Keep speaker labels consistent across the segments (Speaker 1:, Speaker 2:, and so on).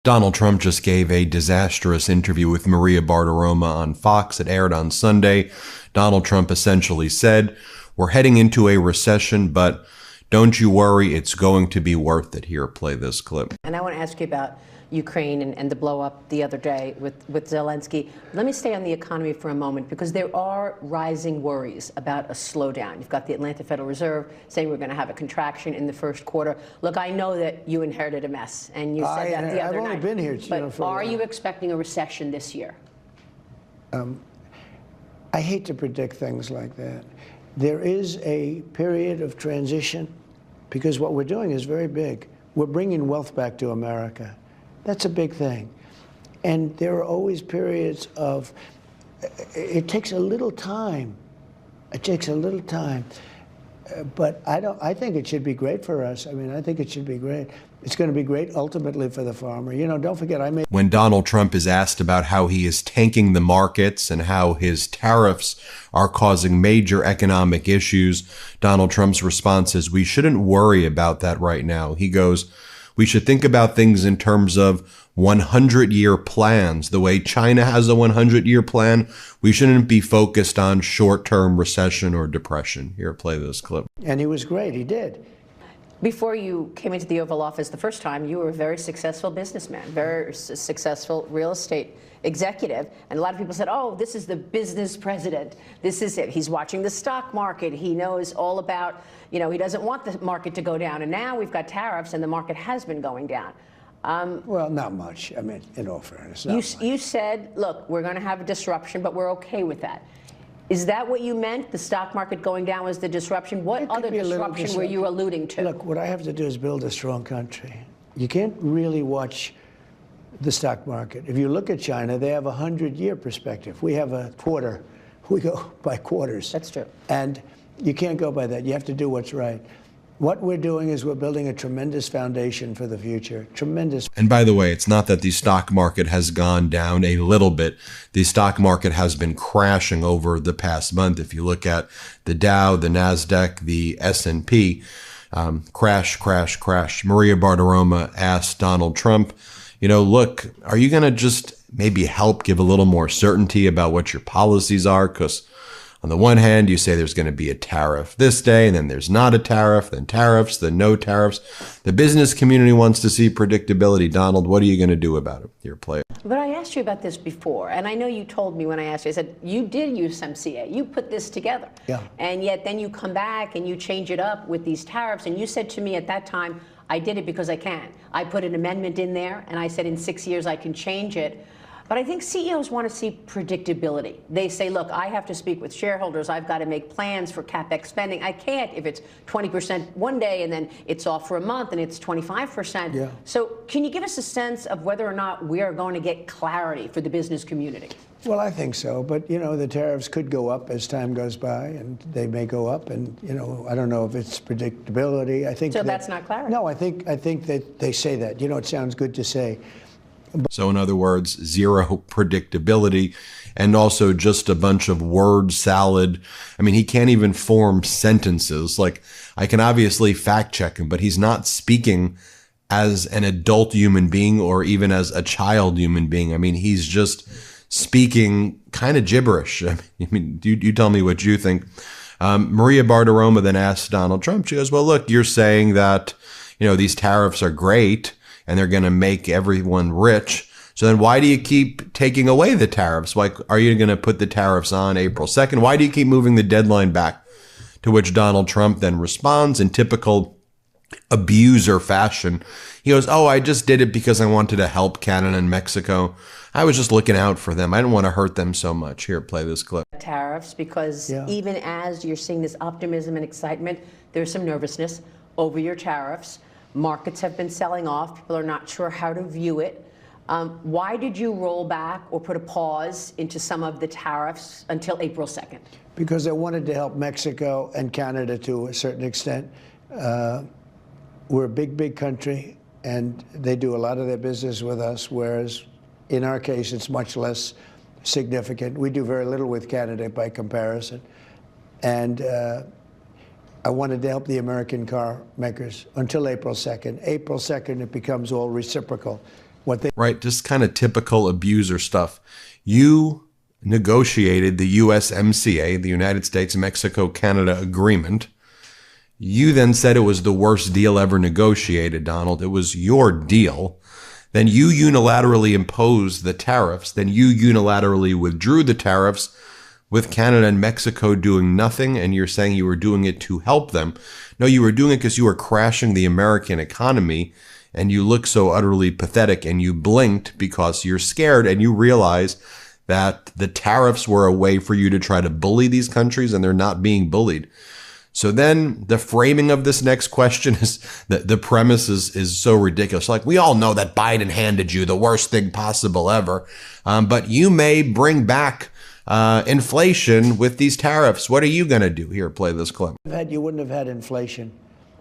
Speaker 1: Donald Trump just gave a disastrous interview with Maria Bartiromo on Fox. It aired on Sunday. Donald Trump essentially said, "We're heading into a recession, but don't you worry, it's going to be worth it." Here, play this clip.
Speaker 2: And I want to ask you about Ukraine and the blow up the other day with Zelensky. Let me stay on the economy for a moment, because there are rising worries about a slowdown. You've got the Atlanta Federal Reserve saying we're going to have a contraction in the first quarter. Look, I know that you inherited a mess, and you said that the other night.
Speaker 3: I've only been here,
Speaker 2: but are you expecting a recession this year?
Speaker 3: I hate to predict things like that. There is a period of transition, because what we're doing is very big. We're bringing wealth back to America. That's a big thing. And there are always periods of, it takes a little time. It takes a little time. But I think it should be great for us. I mean, I think it should be great. It's going to be great ultimately for the farmer. You know, don't forget,
Speaker 1: When Donald Trump is asked about how he is tanking the markets and how his tariffs are causing major economic issues, Donald Trump's response is, "We shouldn't worry about that right now." He goes, "We should think about things in terms of 100-year plans. The way China has a 100-year plan, we shouldn't be focused on short-term recession or depression." Here, play this clip.
Speaker 3: And he was great. He did.
Speaker 2: Before you came into the Oval Office the first time, you were a very successful businessman, very successful real estate executive. And a lot of people said, oh, this is the business president. This is it. He's watching the stock market. He knows all about, he doesn't want the market to go down. And now we've got tariffs and the market has been going down.
Speaker 3: Well, not much. I mean, in all fairness,
Speaker 2: you said, look, we're going to have a disruption, but we're okay with that. Is that what you meant? The stock market going down was the disruption? What other disruption were you alluding to?
Speaker 3: Look, what I have to do is build a strong country. You can't really watch the stock market. If you look at China, they have a 100-year perspective. We have a quarter. We go by quarters.
Speaker 2: That's true.
Speaker 3: And you can't go by that. You have to do what's right. What we're doing is we're building a tremendous foundation for the future. Tremendous.
Speaker 1: And by the way, it's not that the stock market has gone down a little bit. The stock market has been crashing over the past month. If you look at the Dow, the NASDAQ, the S&P, crash, crash, crash. Maria Bartiromo asked Donald Trump, look, are you going to just maybe help give a little more certainty about what your policies are? Because on the one hand, you say there's going to be a tariff this day, and then there's not a tariff, then tariffs, then no tariffs. The business community wants to see predictability. Donald, what are you going to do about it? Your play.
Speaker 2: But I asked you about this before, and I know you told me when I asked you, I said, you did use MCA. You put this together.
Speaker 3: Yeah.
Speaker 2: And yet then you come back and you change it up with these tariffs, and you said to me at that time, I did it because I can. I put an amendment in there, and I said in 6 years I can change it. But I think CEOs want to see predictability. They say, look, I have to speak with shareholders. I've got to make plans for CapEx spending. I can't if it's 20% one day and then it's off for a month and it's 25%.
Speaker 3: Yeah.
Speaker 2: So can you give us a sense of whether or not we are going to get clarity for the business community?
Speaker 3: Well, I think so. But, the tariffs could go up as time goes by, and they may go up. And, I don't know if it's predictability. I think
Speaker 2: so that's not clarity.
Speaker 3: No, I think that they say that. It sounds good to say.
Speaker 1: So in other words, zero predictability, and also just a bunch of word salad. I mean, he can't even form sentences. Like, I can obviously fact check him, but he's not speaking as an adult human being or even as a child human being. I mean, he's just speaking kind of gibberish. I mean, you tell me what you think. Maria Bartiromo then asked Donald Trump, she goes, well, look, you're saying that, these tariffs are great and they're going to make everyone rich. So then why do you keep taking away the tariffs? Like, are you going to put the tariffs on April 2nd? Why do you keep moving the deadline back? To which Donald Trump then responds in typical abuser fashion. He goes, oh, I just did it because I wanted to help Canada and Mexico. I was just looking out for them. I didn't want to hurt them so much. Here, play this clip.
Speaker 2: Tariffs, because even as you're seeing this optimism and excitement, there's some nervousness over your tariffs. Markets have been selling off. People are not sure how to view it. Why did you roll back or put a pause into some of the tariffs until April 2nd?
Speaker 3: Because I wanted to help Mexico and Canada to a certain extent. We're a big country, and they do a lot of their business with us, whereas in our case, it's much less significant. We do very little with Canada by comparison. And I wanted to help the American car makers until April 2nd. April 2nd, it becomes all reciprocal. What they
Speaker 1: Right, just kind of typical abuser stuff. You negotiated the USMCA, the United States, Mexico, Canada agreement. You then said it was the worst deal ever negotiated, Donald. It was your deal. Then you unilaterally imposed the tariffs. Then you unilaterally withdrew the tariffs, with Canada and Mexico doing nothing, and you're saying you were doing it to help them. No, you were doing it because you were crashing the American economy, and you look so utterly pathetic, and you blinked because you're scared, and you realize that the tariffs were a way for you to try to bully these countries, and they're not being bullied. So then the framing of this next question is that the premise is so ridiculous. Like, we all know that Biden handed you the worst thing possible ever, but you may bring back inflation with these tariffs. What are you going to do? Here, play this clip.
Speaker 3: You wouldn't have had inflation.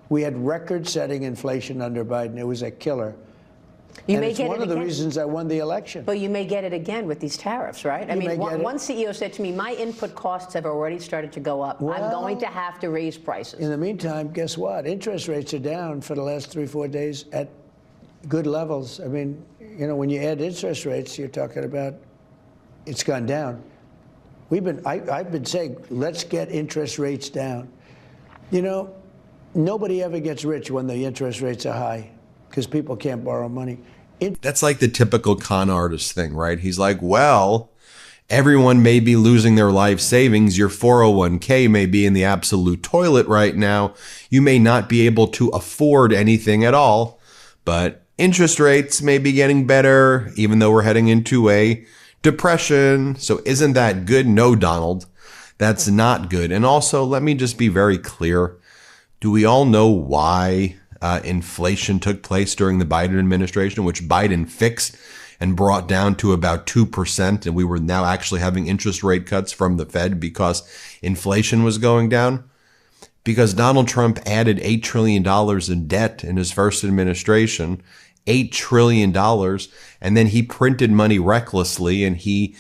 Speaker 3: We had record-setting inflation under Biden. It was a killer. It's one of the reasons I won the election.
Speaker 2: But you may get it again with these tariffs, right? I mean, one CEO said to me, my input costs have already started to go up. I'm going to have to raise prices.
Speaker 3: In the meantime, guess what? Interest rates are down for the last 3-4 days at good levels. I mean, you know, when you add interest rates, you're talking about it's gone down. I've been saying, let's get interest rates down. You know, nobody ever gets rich when the interest rates are high because people can't borrow money.
Speaker 1: That's like the typical con artist thing, right? He's like, well, everyone may be losing their life savings. Your 401k may be in the absolute toilet right now. You may not be able to afford anything at all, but interest rates may be getting better, even though we're heading into a depression. So isn't that good? No, Donald, that's not good. And also, let me just be very clear. Do we all know why inflation took place during the Biden administration, which Biden fixed and brought down to about 2%? And we were now actually having interest rate cuts from the Fed because inflation was going down? Because Donald Trump added $8 trillion in debt in his first administration. $8 trillion. And then he printed money recklessly, and he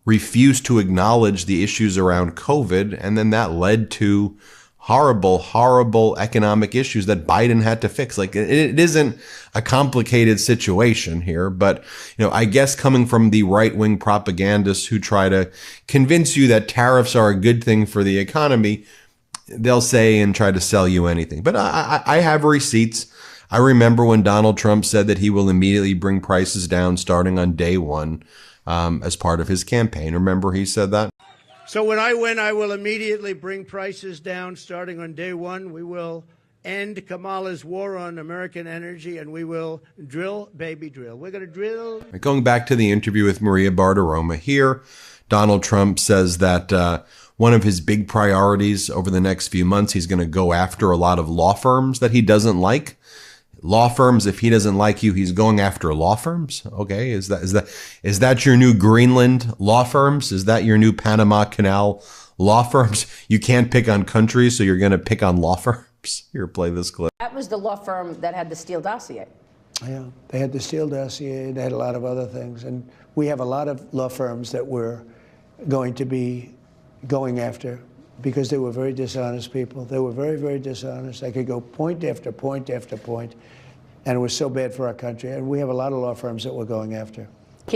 Speaker 1: refused to acknowledge the issues around COVID. And then that led to horrible, horrible economic issues that Biden had to fix. Like, it isn't a complicated situation here, but, you know, I guess coming from the right-wing propagandists who try to convince you that tariffs are a good thing for the economy, they'll say and try to sell you anything. But I have receipts. I remember when Donald Trump said that he will immediately bring prices down starting on day one as part of his campaign. Remember he said that?
Speaker 3: So when I win, I will immediately bring prices down starting on day one. We will end Kamala's war on American energy, and we will drill, baby, drill. We're going to drill.
Speaker 1: Going back to the interview with Maria Bartiromo here, Donald Trump says that one of his big priorities over the next few months, he's going to go after a lot of law firms that he doesn't like. Law firms, if he doesn't like you, he's going after law firms. Okay, is that your new Greenland law firms? Is that your new Panama Canal law firms? You can't pick on countries, so you're going to pick on law firms. Here, play this clip.
Speaker 2: That was the law firm that had the Steele dossier.
Speaker 3: Yeah, they had the Steele dossier. They had a lot of other things, and we have a lot of law firms that we're going to be going after because they were very dishonest people. They were very, very dishonest. They could go point after point after point, and it was so bad for our country. And we have a lot of law firms that we're going after.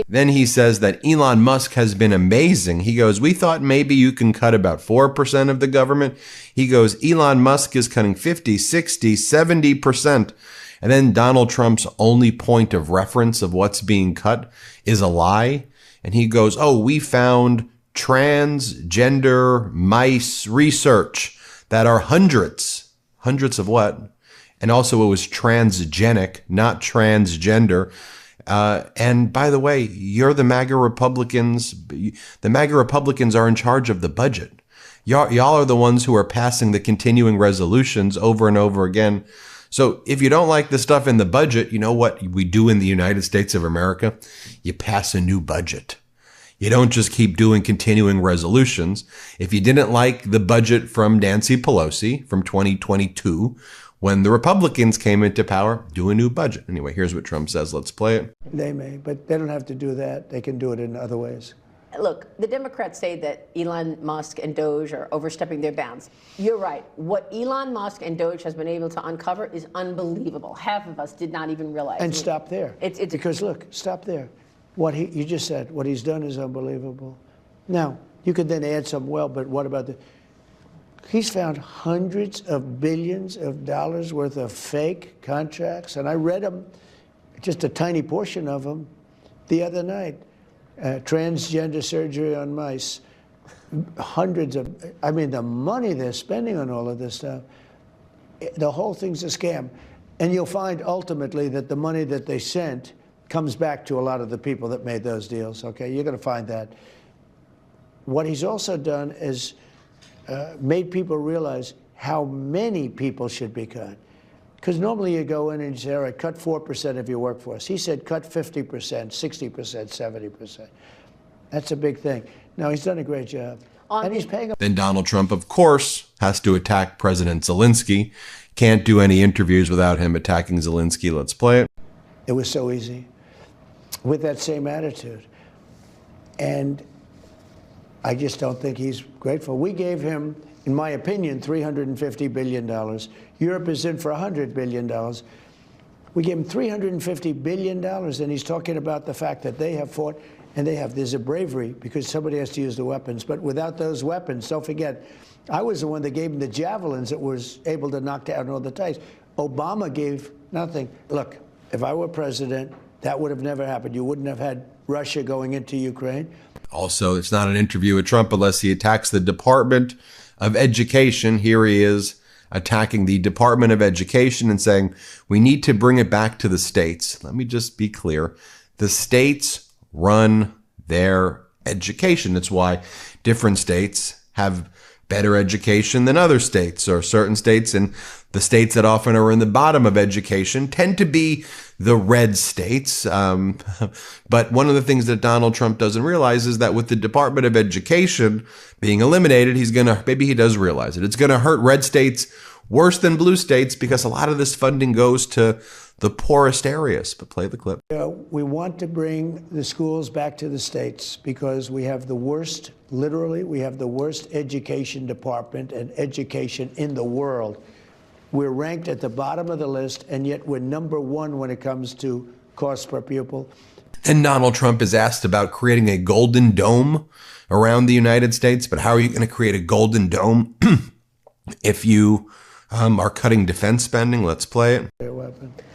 Speaker 1: Then he says that Elon Musk has been amazing. He goes, we thought maybe you can cut about 4% of the government. He goes, Elon Musk is cutting 50, 60, 70%. And then Donald Trump's only point of reference of what's being cut is a lie. And he goes, oh, we found transgender mice research that are hundreds of what? And also it was transgenic, not transgender. And by the way, you're the MAGA Republicans. The MAGA Republicans are in charge of the budget. Y'all are the ones who are passing the continuing resolutions over and over again. So if you don't like the stuff in the budget, you know what we do in the United States of America? You pass a new budget. You don't just keep doing continuing resolutions. If you didn't like the budget from Nancy Pelosi from 2022, when the Republicans came into power, do a new budget. Anyway, here's what Trump says. Let's play it.
Speaker 3: They may, but they don't have to do that. They can do it in other ways.
Speaker 2: Look, the Democrats say that Elon Musk and Doge are overstepping their bounds. You're right. What Elon Musk and Doge has been able to uncover is unbelievable. Half of us did not even realize.
Speaker 3: And stop there. Because look, stop there. You just said, what he's done is unbelievable. Now, you could then add some, well, but what about he's found hundreds of billions of dollars worth of fake contracts, and I read them, just a tiny portion of them, the other night. Transgender surgery on mice, hundreds of, I mean, the money they're spending on all of this stuff, the whole thing's a scam. And you'll find ultimately that the money that they sent comes back to a lot of the people that made those deals, okay? You're going to find that. What he's also done is made people realize how many people should be cut. Because normally you go in and you say, all right, cut 4% of your workforce. He said cut 50%, 60%, 70%. That's a big thing. Now, he's done a great job. And he's paying.
Speaker 1: Then Donald Trump, of course, has to attack President Zelensky. Can't do any interviews without him attacking Zelensky. Let's play it.
Speaker 3: It was so easy with that same attitude. And I just don't think he's grateful. We gave him, in my opinion, $350 billion. Europe is in for $100 billion. We gave him $350 billion, and he's talking about the fact that they have fought, and there's a bravery because somebody has to use the weapons. But without those weapons, don't forget, I was the one that gave him the javelins that was able to knock down all the tanks. Obama gave nothing. Look, if I were president, that would have never happened. You wouldn't have had Russia going into Ukraine.
Speaker 1: Also, it's not an interview with Trump unless he attacks the Department of Education. Here he is attacking the Department of Education and saying, we need to bring it back to the states. Let me just be clear. The states run their education. That's why different states have better education than other states, or certain states, and the states that often are in the bottom of education tend to be the red states. But one of the things that Donald Trump doesn't realize is that with the Department of Education being eliminated, maybe he does realize it. It's going to hurt red states worse than blue states because a lot of this funding goes to the poorest areas. But play the clip.
Speaker 3: We want to bring the schools back to the states because we have the worst, literally, we have the worst education department and education in the world. We're ranked at the bottom of the list, and yet we're number one when it comes to cost per pupil.
Speaker 1: And Donald Trump is asked about creating a golden dome around the United States. But how are you going to create a golden dome if you are cutting defense spending? Let's play it.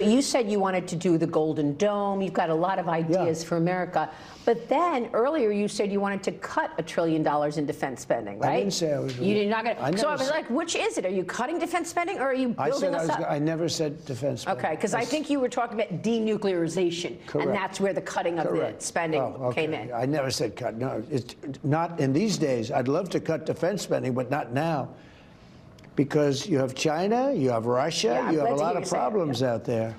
Speaker 2: You said you wanted to do the Golden Dome. You've got a lot of ideas for America. But then earlier you said you wanted to cut $1 trillion in defense spending, right?
Speaker 3: I didn't say I was.
Speaker 2: You did not going to. So I was like, which is it? Are you cutting defense spending or are you building us up?
Speaker 3: I never said defense spending.
Speaker 2: Okay, because I think you were talking about denuclearization.
Speaker 3: Correct.
Speaker 2: And that's where the cutting of the spending came in.
Speaker 3: I never said cut. No, it's not in these days. I'd love to cut defense spending, but not now. Because you have China, you have Russia, you have a lot of problems out there.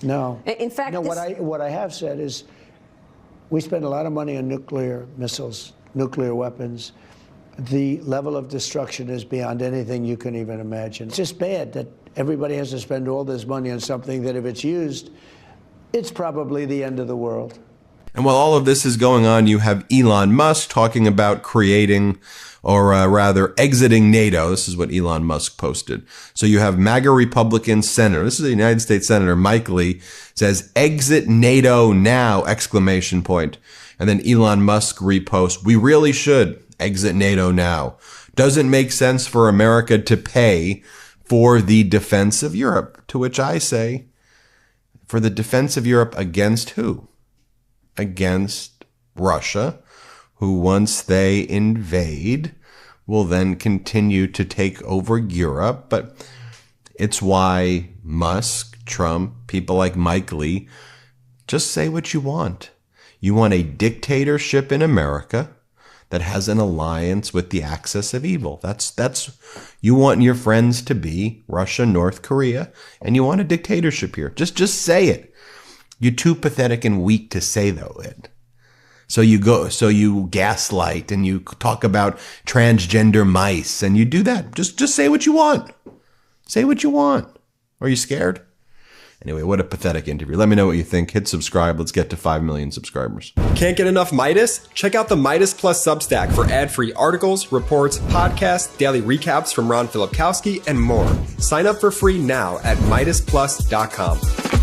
Speaker 3: No.
Speaker 2: In fact,
Speaker 3: no, what I have said is we spend a lot of money on nuclear missiles, nuclear weapons. The level of destruction is beyond anything you can even imagine. It's just bad that everybody has to spend all this money on something that if it's used, it's probably the end of the world.
Speaker 1: And while all of this is going on, you have Elon Musk talking about creating, or rather exiting NATO. This is what Elon Musk posted. So you have MAGA Republican Senator, this is the United States Senator Mike Lee, says, exit NATO now, exclamation point. And then Elon Musk reposts, we really should exit NATO now. Doesn't make sense for America to pay for the defense of Europe. To which I say, for the defense of Europe against who? Against Russia, who once they invade will then continue to take over Europe. But it's why Musk, Trump, people like Mike Lee, just say what you want. You want a dictatorship in America that has an alliance with the axis of evil. That's you want your friends to be Russia, North Korea, and you want a dictatorship here. Just say it. You're too pathetic and weak to say it. So you gaslight and you talk about transgender mice and you do that. Just say what you want. Say what you want. Are you scared? Anyway, what a pathetic interview. Let me know what you think. Hit subscribe. Let's get to 5 million subscribers.
Speaker 4: Can't get enough Midas? Check out the Midas Plus Substack for ad-free articles, reports, podcasts, daily recaps from Ron Filipkowski, and more. Sign up for free now at MidasPlus.com.